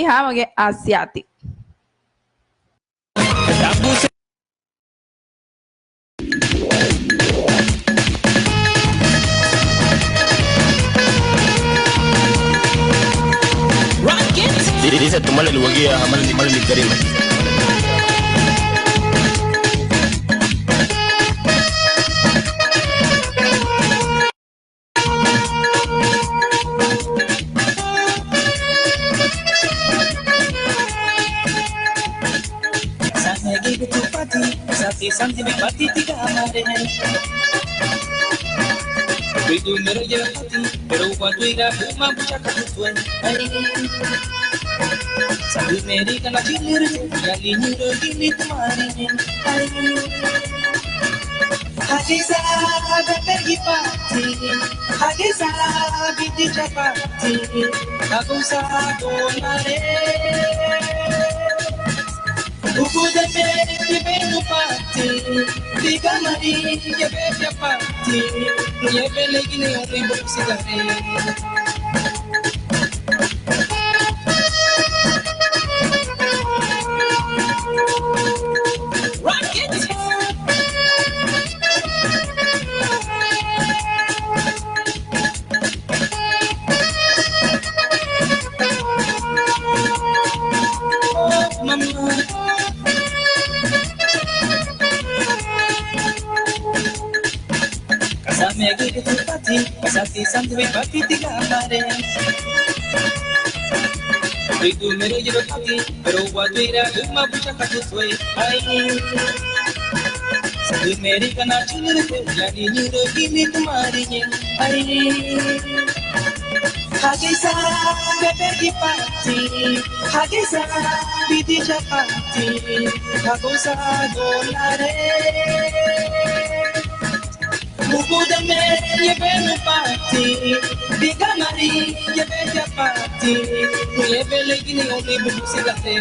hamage asiatic. Dice tomarle el huequillo a Jamal el interino. Sabi meri kana chilir gali niro gili tumari Hageza bebe pati Hageza bidi chapati Hagusa donare Ugu de bebe benu pati Diga mari ye bebe pati Ye bele gili ori boksi gare Kasati santi pati tiga mare Itu mero jero pati pero guaduira uma bucha katutwe ai Sabi meri kana chunir ko lani niro gini tumari ai Hageza bebe pati Hageza bidi chapati Hagusa donare Mugu de me ye benu pati Diga mari ye bebe pati Ye bele gini only buku sigate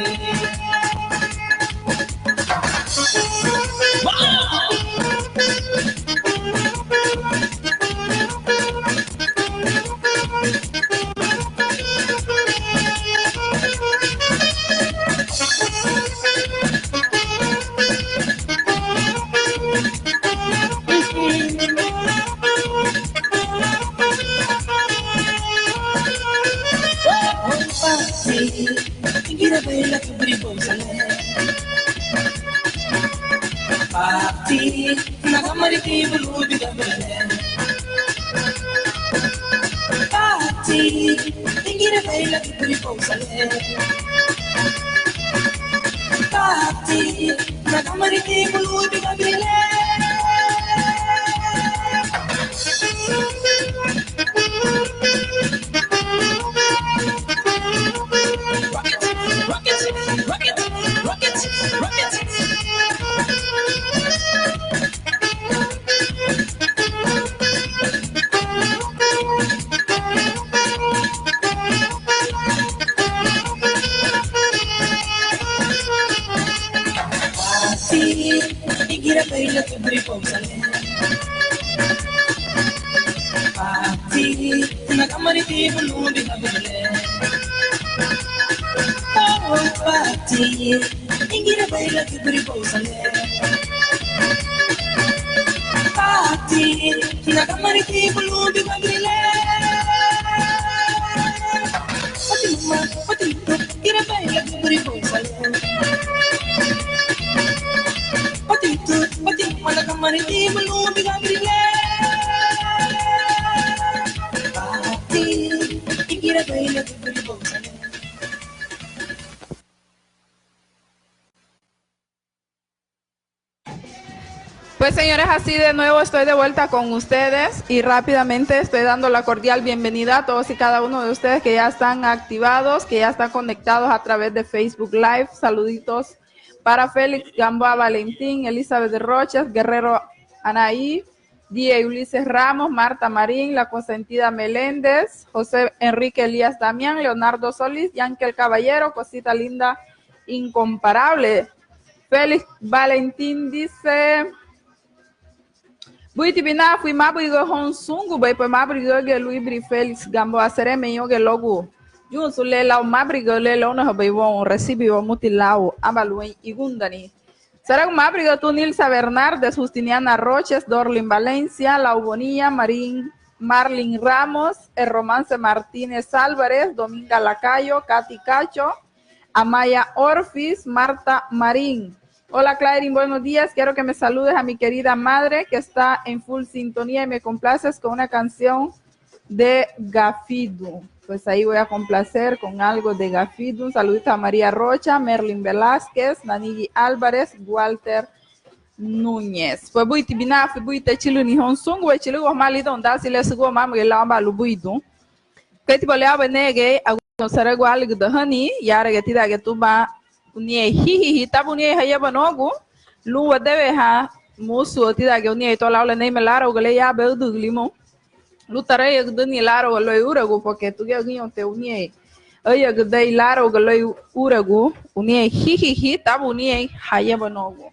Gira bella che bribosale Pati nagamari ki bulu biga belle Pati gira bella che bribosale Pati nagamari ki bulu biga belle Gira bella che bribosale Pati nagamari ki bulu biga belle Oh pati gira bella che bribosale Pati nagamari ki bulu biga belle Pati gira bella che bribosale Pati nagamari ki bulu biga belle Pati gira bella che bribosale Pues señores, así de nuevo estoy de vuelta con ustedes y rápidamente estoy dando la cordial bienvenida a todos y cada uno de ustedes que ya están activados, que ya están conectados a través de Facebook Live. Saluditos para Félix Gamboa Valentín, Elizabeth de Rochas, Guerrero Anaí, Die Ulises Ramos, Marta Marín, La Consentida Meléndez, José Enrique Elías Damián, Leonardo Solís, Yankel Caballero, Cosita Linda Incomparable. Félix Valentín dice... Buiti bina fui mabrigo honsungu bai pa mabrigo ge Luis Bri Felix Gamboa sereme yo ge logo Jun su lela o mabrigo lela una habibon recibe o mutilao abaluen igundani. Será un mabrigo tu Nilsa Bernardes, Justiniana Roches, Dorlin Valencia, Laubonía, Marlin Ramos, el Romance Martínez Álvarez, Dominga Lacayo, Katy Cacho, Amaya Orfis, Marta Marín. Hola Clarín, buenos días. Quiero que me saludes a mi querida madre que está en full sintonía y me complaces con una canción de Gafidu. Pues ahí voy a complacer con algo de Gafidu. Un saludito a María Rocha, Merlin Velázquez, Nanigi Álvarez, Walter Núñez. Pues voy a voy a chilu ni honsung, voy a chilu mali donde si le sugo mam que la amba lubuidu. Que tipo le abenege a conocer igual de honey y ahora que tira que tú va unie hihi tabunie haya banogu lu debe ha musu tira que unie to la ne me lara o le ya be du limo. Lutare eu dani laro lo uragu porque tu que ganho te unie ai eu dei laro lo uragu unie hihihi tabu unie haya banogu.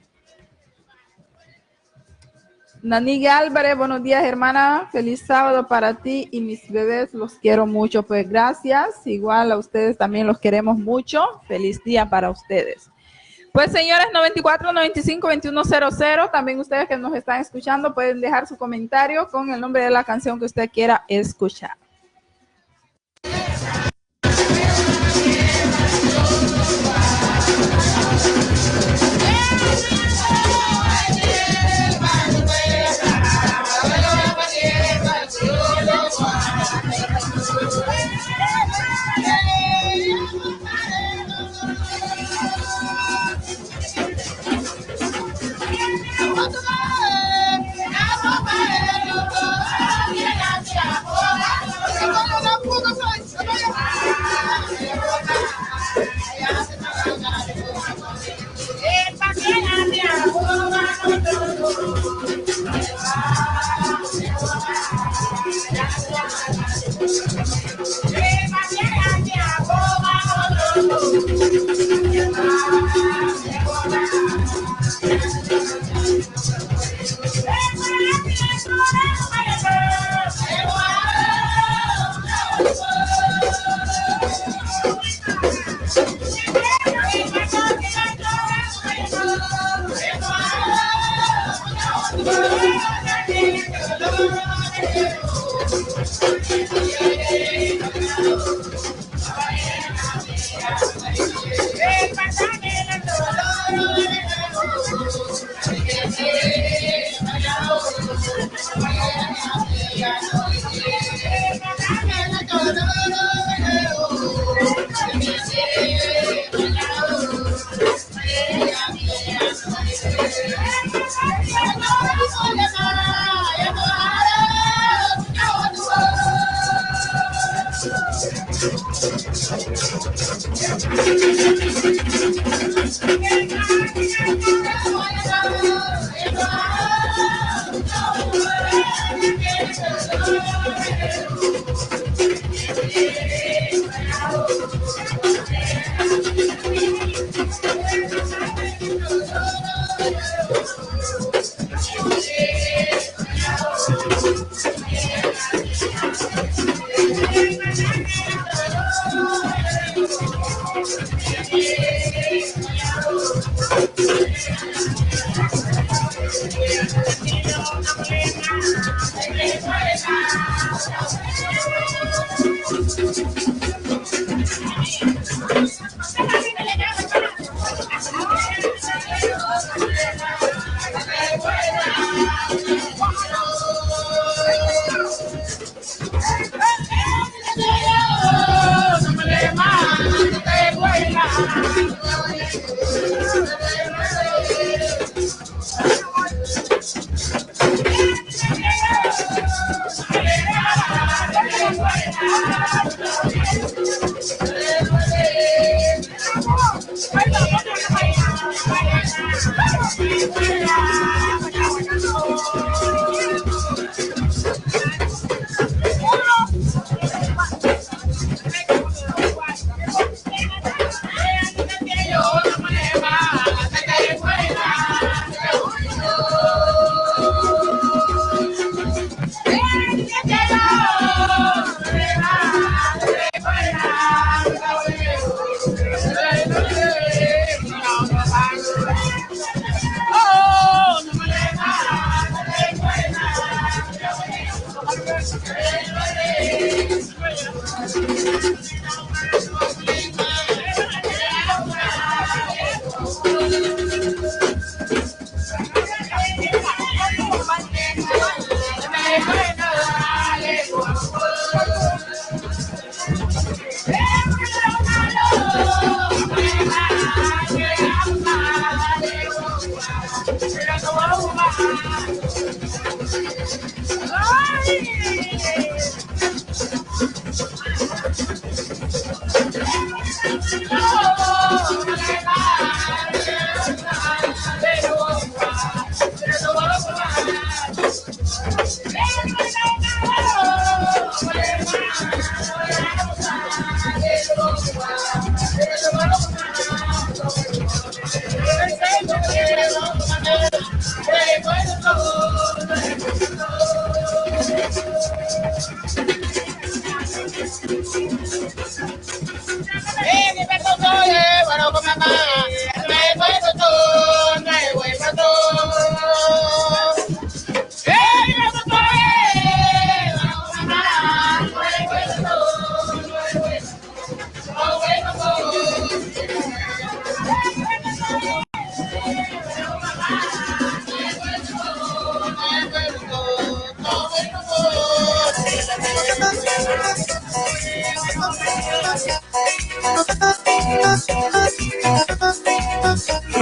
Nanigi Álvarez, buenos días hermana, feliz sábado para ti y mis bebés, los quiero mucho, pues gracias, igual a ustedes también los queremos mucho, feliz día para ustedes. Pues señores, 94-95-2100, también ustedes que nos están escuchando pueden dejar su comentario con el nombre de la canción que usted quiera escuchar.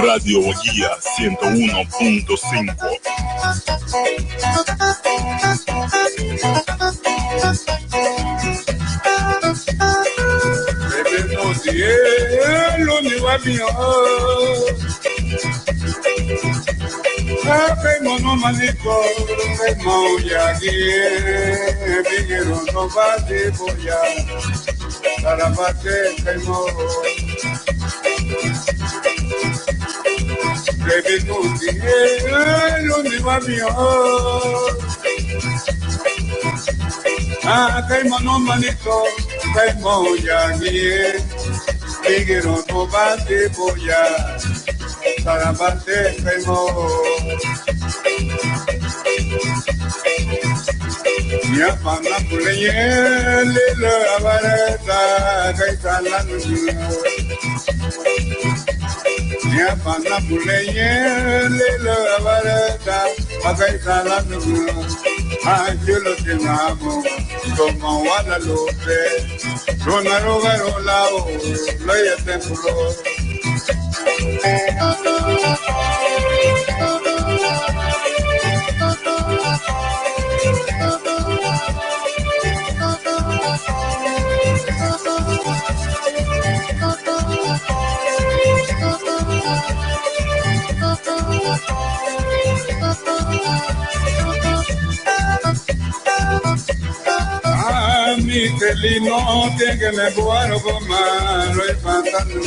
Radio Guía 101.5. Cielo ni va mío, mono manito, ya que vinieron no va de boya, para bate caimo. Cielo ni va mío, mono manito, ya que vinieron no va de boya, para bate caimo. Ya pana puleye le abarata kaitala nuya. Ya pana puleye le abarata kaitala nuya. Angelo tenamo como wala lope. Rona roga rolao lo ya templo. Mi felino tiene que me guardo con mano y pantano.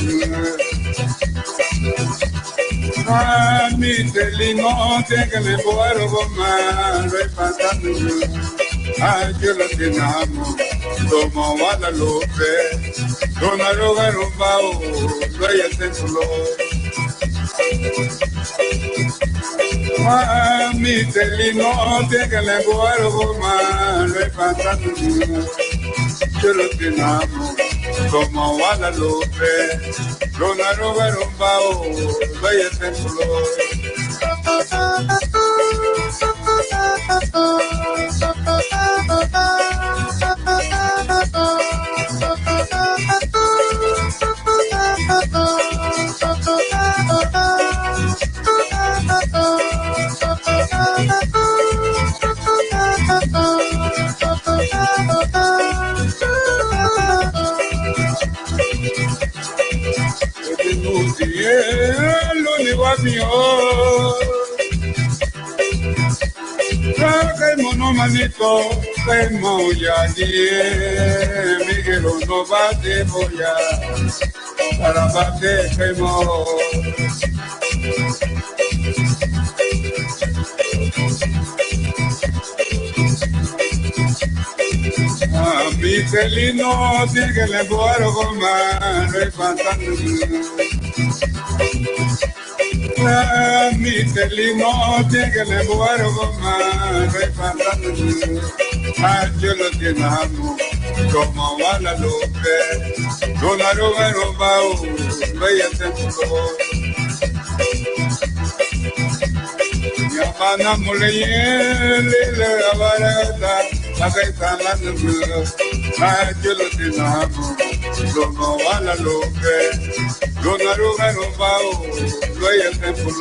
Mi felino tiene que me guardo con mano y pantano. Yo lo tenemos como Guadalupe, con arroga rumbao, lo hay el templo. Mi felino tiene que me guardo con mano y pantano. Yo lo tenemos como Guadalupe, con arroga rumbao, lo hay el templo. Cielo ni va mío, mono manito, caimo ya Miguel no va de boya, para bate caimo. Mi felino tiene que le guardo con mano y pantano. Mi felino tiene que le guardo con mano y pantano. Yo lo tenemos como Guadalupe, con arroga rumbao, vaya templo. Ya pana muleye le abarata, acá está la nubla. Yo lo tenemos Lomo Guadalupe, Luna Ruga no Pau, Luey el Templo.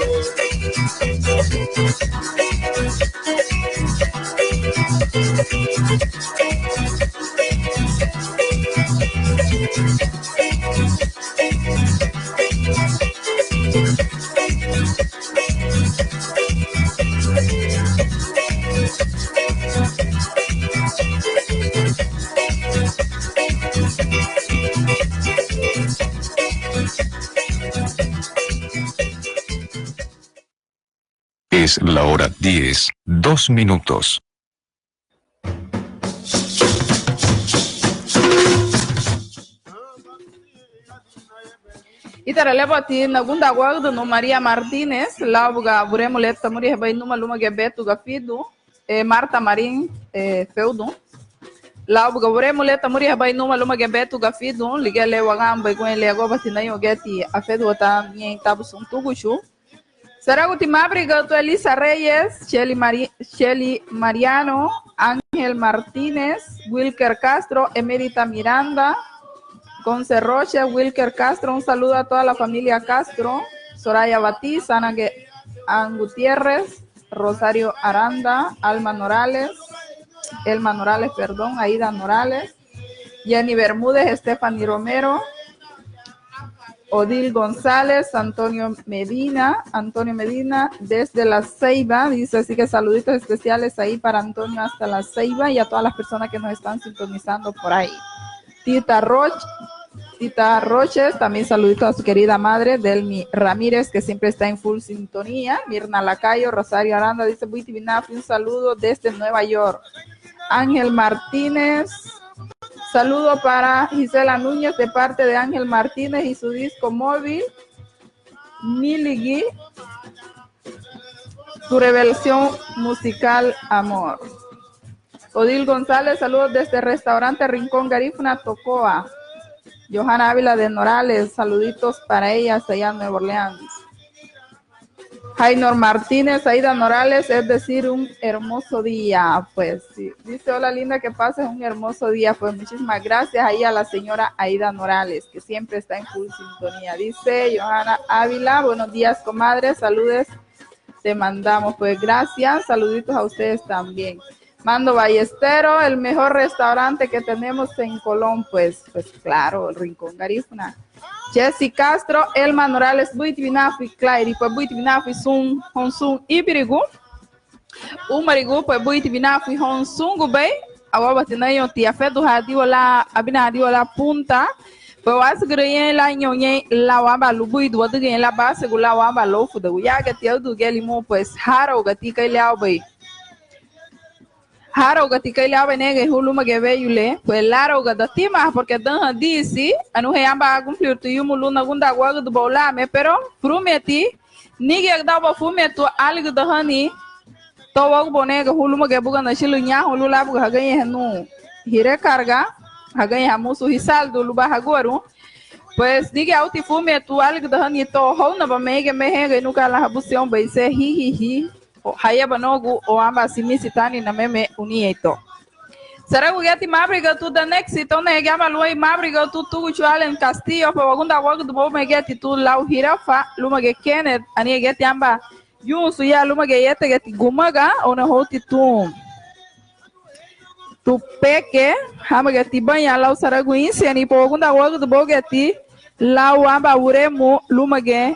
Es la hora 10, 2 minutos. Itarelebati nagunda guardo no Maria Martinez, lauga buremuleta muri rebai numa luma gebetu gafido, Marta Marim feudo. Lauga buremuleta muri rebai numa luma gebetu gafido, ligele wagamba com ele agora tinai ogeti afedo ta nyen tabu sum tuguchu. Será última brigato Elisa Reyes, Shelly Mariano, Ángel Martínez, Wilker Castro, Emerita Miranda, Conce Roche, Wilker Castro, un saludo a toda la familia Castro, Soraya Batiz, Ana Gutiérrez, Rosario Aranda, Elma Morales, Aida Morales, Jenny Bermúdez, Stephanie Romero, Odil González, Antonio Medina, desde La Ceiba, dice, así que saluditos especiales ahí para Antonio hasta La Ceiba y a todas las personas que nos están sintonizando por ahí. Tita Roches, también saluditos a su querida madre, Delmi Ramírez, que siempre está en full sintonía. Mirna Lacayo, Rosario Aranda, dice, un saludo desde Nueva York. Ángel Martínez, saludo para Gisela Núñez de parte de Ángel Martínez y su disco móvil, Miligui, tu revelación musical Amor. Odil González, saludos desde Restaurante Rincón Garífuna, Tocoa. Johanna Ávila de Norales, saluditos para ella allá en Nueva Orleans. Jainor Martínez, Aida Norales, es decir, un hermoso día, pues sí. Dice, hola linda, que pases un hermoso día, pues muchísimas gracias ahí a la señora Aida Norales, que siempre está en full sintonía. Dice Johanna Ávila, buenos días comadre, saludes, te mandamos, pues gracias, saluditos a ustedes también. Mando Ballestero, el mejor restaurante que tenemos en Colón, pues claro, el Rincón Garífuna. Jessy Castro, Elma Morales, Buitivinafi, Clary, pues Buitivinafi, Honsun, Ibirigu, Umarigu, pues Buitivinafi, Honsun, Gubei, agora tinayo tia fedo radio lá, abina radio lá punta, pues vas ganhar lá em lá o abalu buido, o ganhar lá base lá o abalu fuda, o yaga tia do gelimo, pues haro gatika ele albei. Haro gatika ile abe nege huluma gebe yule pues laro gadatima porque dan disse anu reamba cumplir tu yumulu na gunda guaga do bolame pero prometi nige dava fumeto algo da hani to wag bonega huluma gebuga na shilunya hulula buga ganha no hire carga ganha musu hisaldo luba hagoru pues nige auti fumeto algo da hani to hona ba mege mehega no kala habusião vai ser hi haya banogu o amba simisitani na meme unieto. Será que gati mabriga tu da nexito ne gama luai mabriga tu chualen Castillo pa wagunda wag do me gati tu lau hirafa luma ge Kenneth ani gati amba yusu ya luma ge yete gati gumaga ona hoti tu peke hama gati banha lau saraguinse ani pa wagunda wag do bogati lau amba uremu luma ge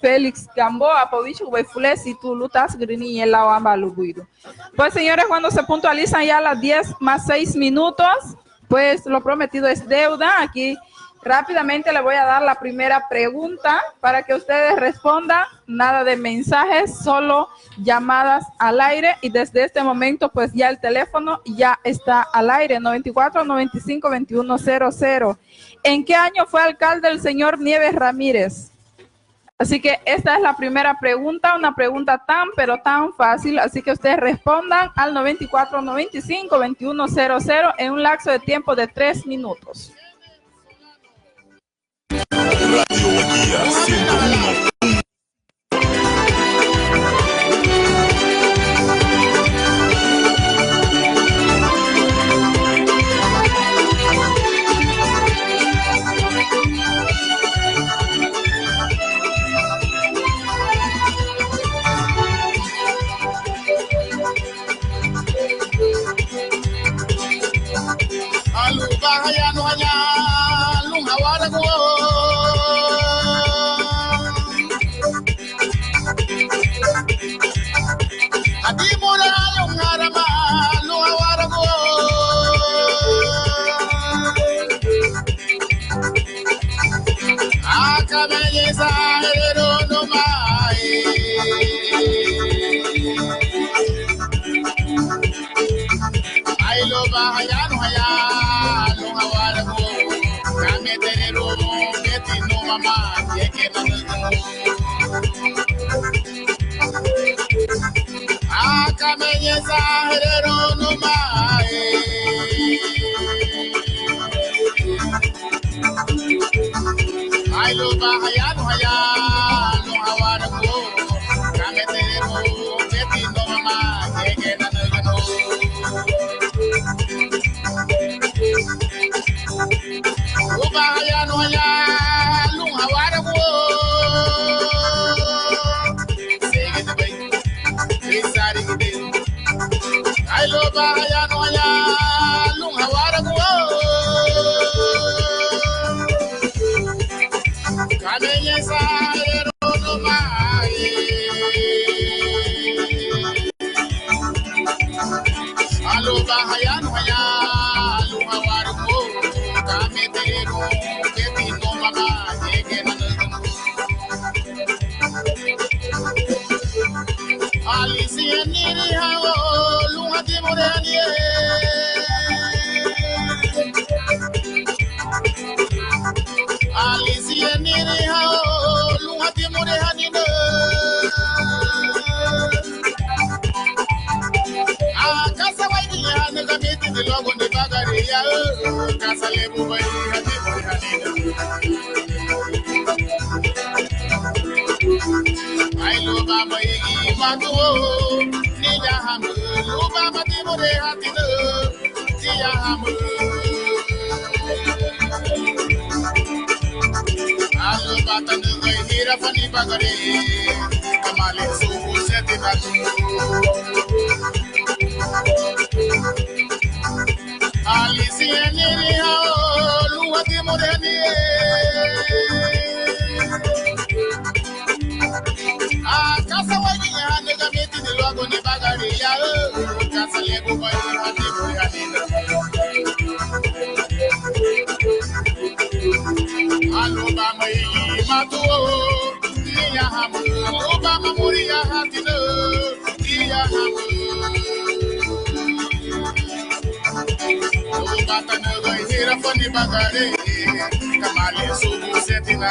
Félix Gamboa, Pauicho, Fulesi, tú lutas grini y el agua luguido. Pues señores, cuando se puntualizan ya las 10 más 6 minutos, pues lo prometido es deuda. Aquí rápidamente le voy a dar la primera pregunta para que ustedes respondan. Nada de mensajes, solo llamadas al aire. Y desde este momento, pues ya el teléfono ya está al aire, 94-95-2100. ¿En qué año fue alcalde el señor Nieves Ramírez? Así que esta es la primera pregunta, una pregunta tan pero tan fácil, así que ustedes respondan al 94-95-2100 en un lapso de tiempo de 3 minutos. Radio Guía 101. belleza pero no más. Ay, lo baja ya no allá, lo aguardo. Dame tener uno que te no mamá, que no. Acá belleza pero no más. Ay, lo baja ya no allá, lo aguardo. Dame tener uno que te no mamá, que no. Ubaya no ya lunga warago sege de bay isari de ay lo baya no ya lunga warago kamenye saero no mai alo baya no ya lunga warago kametero Alicia niri hao lunga timorani Alicia niri hao lunga timorani Casa wai ya ne kamiti de logo ne bagari ya casa lebu bai hati morani Ay lo ba mai matu ni ya ham lo ba mati more hati no ti ya ham Alo ba tan ngai hira fani bagare kamale su seti batu Alicia ni ha lu hati more ni Casa wai ya ne kamiti de logo ne bagari ya casa lego bai hati morani Alo ba mai matu ni ya ham ba ma muri ya hati no ni ya ham ba tan go hira fani bagare kamale su seti na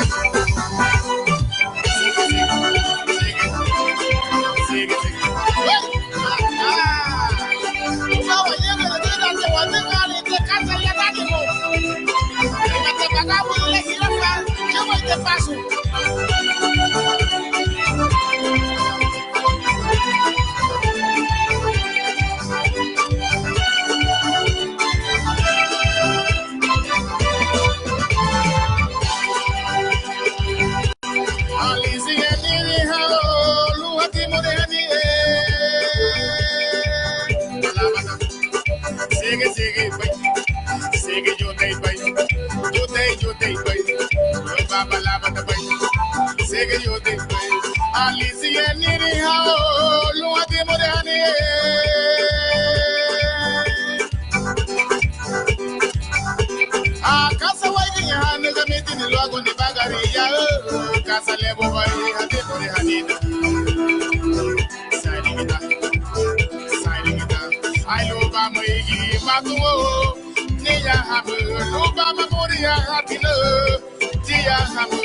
Sige yo dei bai baba lava da bai sige yo dei bai Alicia niri hao lu ati morani casa wai ya ne kamiti ni logo ni bagari ya casa lebo bai ati morani I love my matu ni ya hamu lupa mamuri ya hatino dia hamu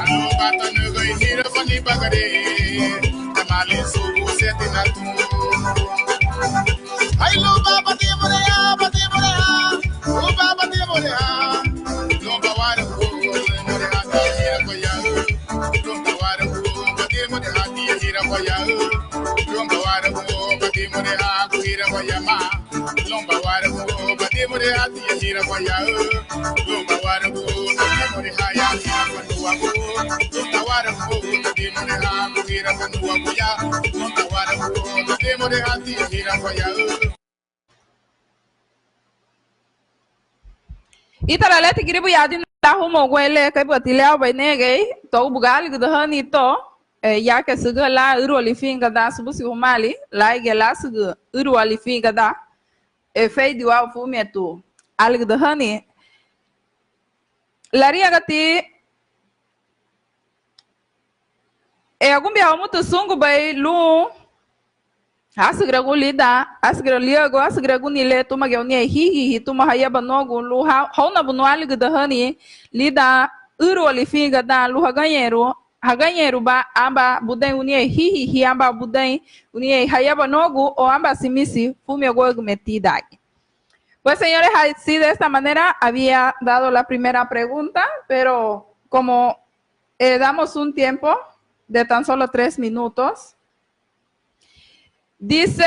alo bata nego hira fani bagare tamale subu setina tu I love baba de morea o baba de morea no bawara ko morea ta hira ko ya no bawara ko bade morea ti hira ko ya Lumba wara ko bati more ha ku hira ko yama Lumba wara ko bati more ha ti hira ko ya Lumba wara ko bati more ha ya hira ko nuwa ko Lumba wara ko bati more ha ku hira ko nuwa ko ya Lumba wara ko bati more ha ti hira ko ya Itaralete gribu yadi na humo gwele kai batilao bai nege to bugali gudhani to ya que se lá uru alifinga da subusi humali lá igela se uru alifinga da efeito ao fumeto algo de hani Laria gati agumbia mutu sungu bay lu asgra gulida asgra liago asgra gunile tuma gewni hi tuma hayaba nogu lu hauna bunwali gudahani lida uru alifinga da lu haganyeru ba amba budai unie hi amba budai unie hayaba nogu o amba simisi fumi ogo metidagi. Pues señores, así de esta manera había dado la primera pregunta, pero como damos un tiempo de tan solo 3 minutos, dice,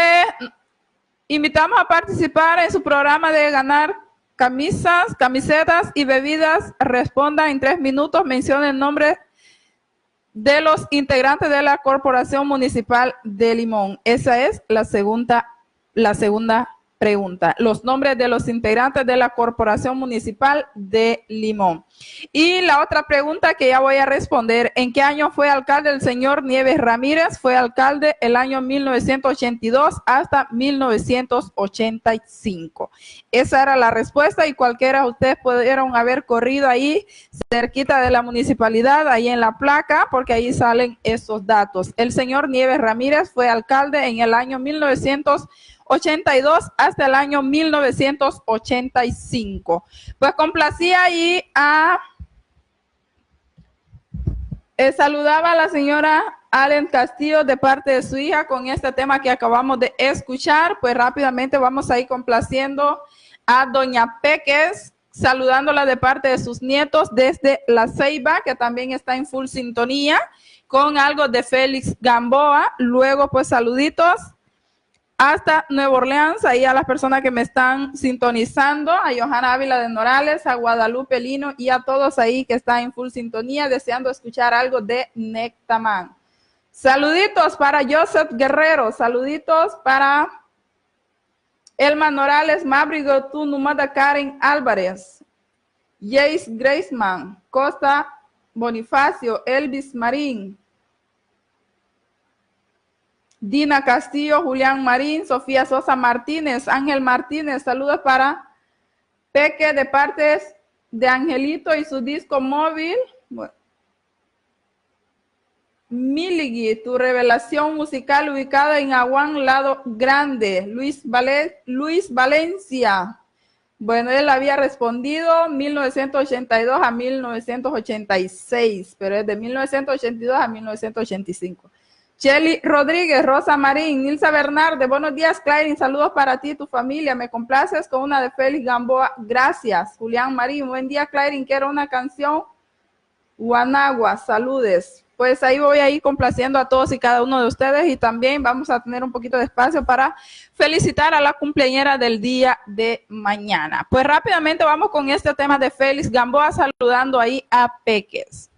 invitamos a participar en su programa de ganar camisetas y bebidas. Responda en 3 minutos, mencione el nombre de los integrantes de la Corporación Municipal de Limón. Esa es la segunda pregunta. Los nombres de los integrantes de la Corporación Municipal de Limón. Y la otra pregunta que ya voy a responder, ¿en qué año fue alcalde el señor Nieves Ramírez? Fue alcalde el año 1982 hasta 1985. Esa era la respuesta y cualquiera de ustedes pudieron haber corrido ahí cerquita de la municipalidad, ahí en la placa, porque ahí salen esos datos. El señor Nieves Ramírez fue alcalde en el año 1982 hasta el año 1985. Pues complacía ahí a saludaba a la señora Allen Castillo de parte de su hija con este tema que acabamos de escuchar. Pues rápidamente vamos a ir complaciendo a doña Peques, saludándola de parte de sus nietos desde La Ceiba, que también está en full sintonía, con algo de Félix Gamboa. Luego pues saluditos hasta Nueva Orleans, ahí a las personas que me están sintonizando, a Johanna Ávila de Norales, a Guadalupe Lino y a todos ahí que están en full sintonía, deseando escuchar algo de Nectaman. Saluditos para Joseph Guerrero, saluditos para Elma Norales, Mabrigo, tú, Numada Karen Álvarez, Jace Graceman, Costa Bonifacio, Elvis Marín, Dina Castillo, Julián Marín, Sofía Sosa Martínez, Ángel Martínez, saludos para Peque de parte de Angelito y su disco móvil. Bueno. Miligui, tu revelación musical ubicada en Aguán, Lado Grande. Luis Valencia. Bueno, él había respondido 1982 a 1986, pero es de 1982 a 1985. Shelly Rodríguez, Rosa Marín, Nilsa Bernarde, buenos días, Clarín, saludos para ti y tu familia, me complaces con una de Félix Gamboa, gracias. Julián Marín, buen día, Clarín, quiero una canción, Guanagua, saludes. Pues ahí voy a ir complaciendo a todos y cada uno de ustedes y también vamos a tener un poquito de espacio para felicitar a la cumpleañera del día de mañana. Pues rápidamente vamos con este tema de Félix Gamboa, saludando ahí a Peques.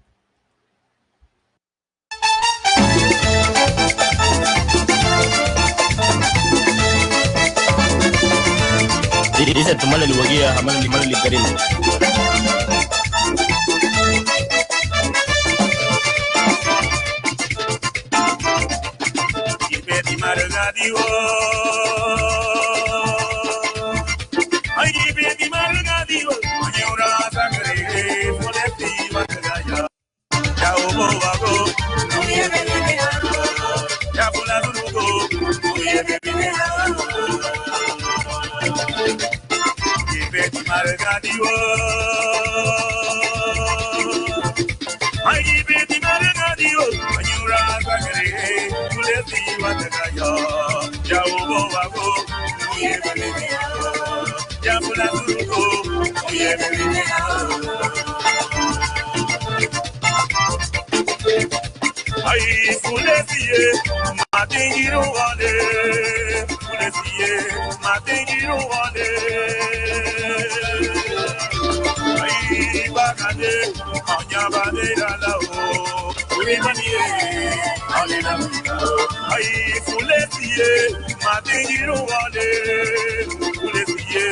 Dice tomarle el huequilla, jamás el limón el licarino. Ay, Fulesie, Matingiru Wale, Fulesie, Matingiru Wale. Ay, Bagade, Anya Badera Lao, Urimanie, Alena. Ay, Fulesie, Matingiru Wale, Fulesie,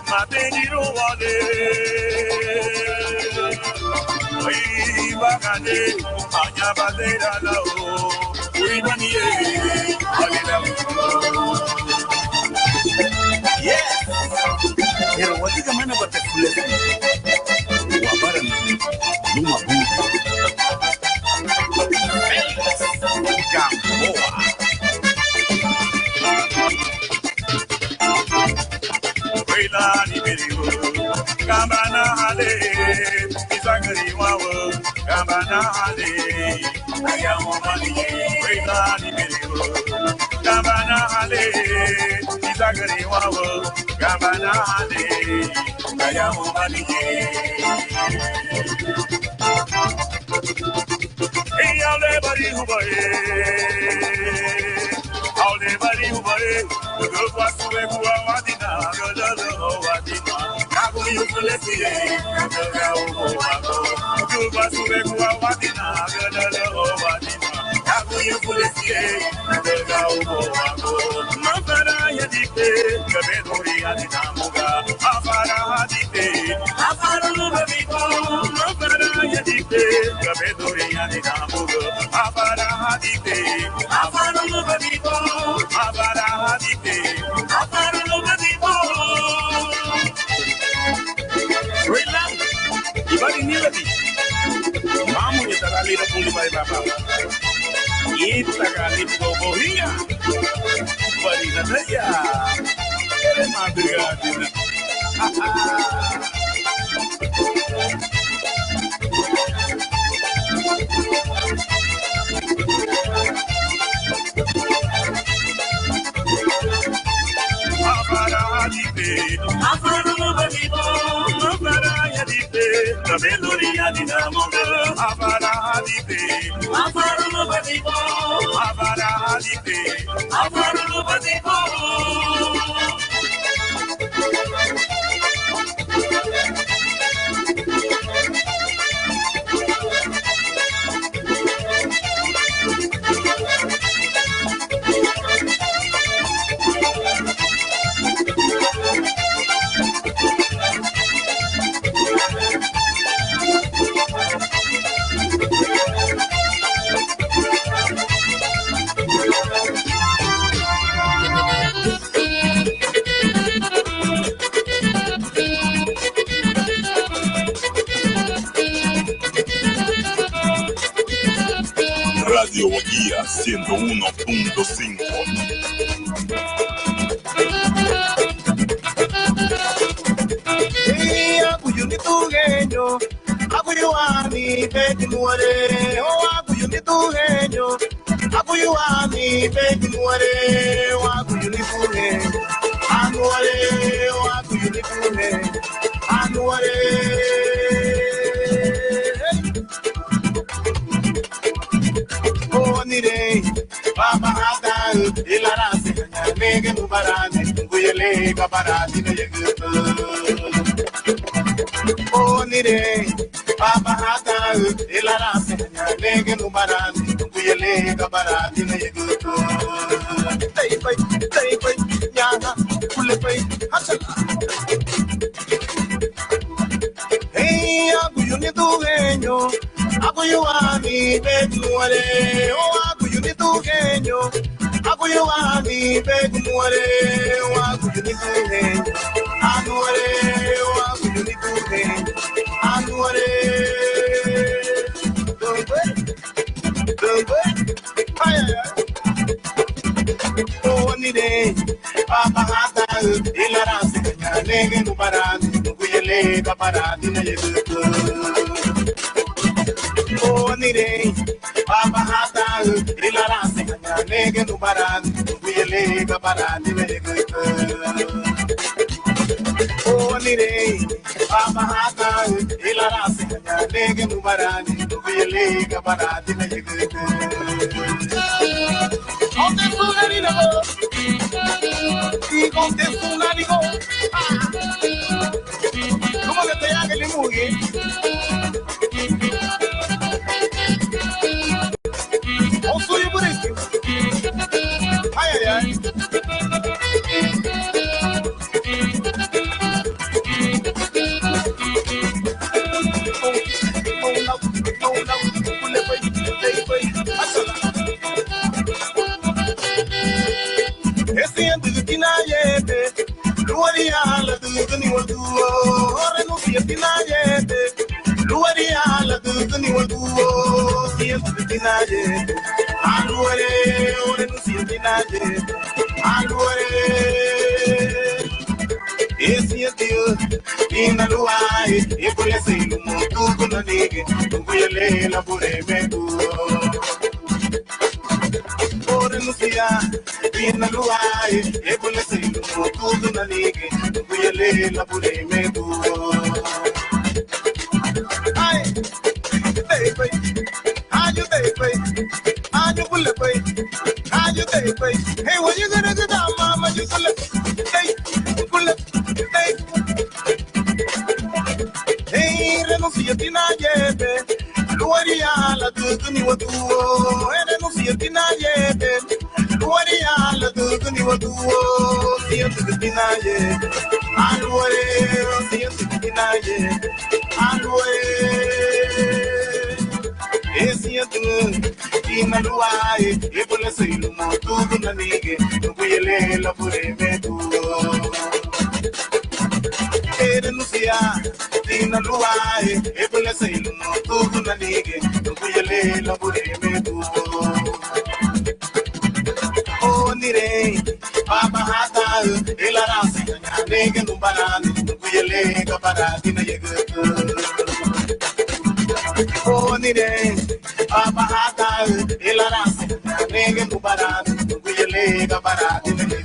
Matingiru Wale. Ay, Bagade, Anya Badera Lao, Urimanie, Alena. Yes. Pero what is the man about the Fulesie? Guaparan. Gambana hale, Isagari wawo, Gambana hale, Ayamu maliye, Weta ni beliwo. Gambana hale, Isagari wawo, Gambana hale, Ayamu maliye. Hey, all everybody who buy, all everybody who buy, the girls was to be who are wanting now, the wanting now. Now you feel it, the girl who are go. The girls was to be who are wanting now, the wanting now. Now you feel it, the girl who are go. Mafara yadike, kabedori adinamuga. Mafara hadike, mafara lubabiko. Mafara yadike, kabedori adinamuga. Mafara hadike, mafara lubabiko. Mafara hadike, mafara lubabiko. Relax, ibadi nilati. Mamu yatagali na puli bari baba. Itagali bobohiya. Bari nataya. Ele madrigatina. Afara lubabiko, afara yadipe, kabelori yadinamuga. Afara hadipe, afara lubabiko, afara hadipe, afara lubabiko. Radio Guía 101.5. Akuyuani beti muere, oh akuyuni tuhenyo. Akuyuani beti muere, oh akuyuni tuhe. Anuare, oh akuyuni tuhe. Anuare. Oh nire, Baba Hadan, ilarasi, nege mubarani, nguyele kabarani na yegutu. Oh nire, Baba Hadan, ilarasi, nege mubarani, nguyele kabarani na yegutu. Tay bay, nyana, kule bay, hachala. Hey, akuyuni tugenyo, akuyuani betuare, oh akuyuni tugenyo, akuyuani betuare, oh akuyuni tugenyo, anuare, oh akuyuni tugenyo, anuare. Dumbe, ay. Oh nide, Papa Hadan, ilarasi, nege nubarani, nguyele kabarani na yegutu. Oh nide, Papa Hadan, ilarasi, nege nubarani, nguyele kabarani na yegutu. Oh nide, Papa Hadan, ilarasi, nege nubarani, nguyele kabarani na yegutu. Onde fulanigo, y onde fulanigo. ¿Cómo que te haga el mugue? O soy por esto. Ay, ay, ay. Oh, no, Esse tío, ina luai, e por ese ilumo tu con la negue, tu voy a leer la por el metu. Por renunciar, ina luai, e por ese ilumo tu con la negue, tu voy a leer la por el metu. Ay, they pay, you they pay, you pull the pay, you they pay. Hey, when you gonna get down, mama, you pull it, pull it, hey, renuncia tina yete, luaria la tu ni watu, renuncia tina yete, luaria la tu ni watu, siente tina yete, alwe, siente tina yete, alwe. Siente tina luai, e por ese ilumo tu na nige, no voy a leer la por el metu. Renuncia, tina luai, e por ese ilumo tu na nige, no voy a leer la por el metu. Oh nire, papa hata, el arase, nige no banane, no voy a leer para tina llega. Oh nire, papa hata, el arase, nige no banane, no voy a leer para tina llega.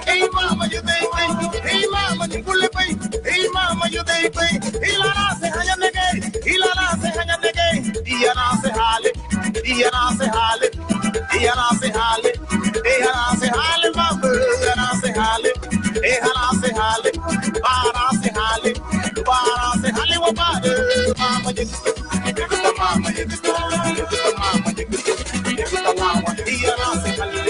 Hey mama, you dey pay. Hey mama, you pull it pay. Hey mama, you dey pay. Ilana se haya nege. Ilana se haya nege. Iana se hale. Iana se hale. Iana se hale. Iana se hale, mama. Iana se hale. Iana se hale. Para se hale. Para se hale wa para. Mama, you get mama, you get mama, you get mama. Iana se hale.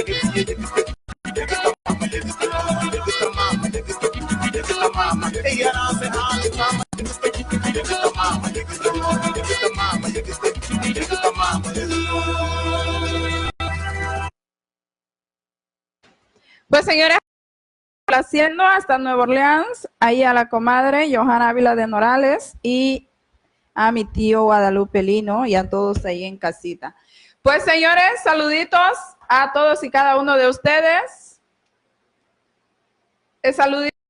Pues señores, haciendo hasta Nueva Orleans, ahí a la comadre Johanna Ávila de Norales y a mi tío Guadalupe Lino y a todos ahí en casita. Pues señores, saluditos a todos y cada uno de ustedes. Saluditos.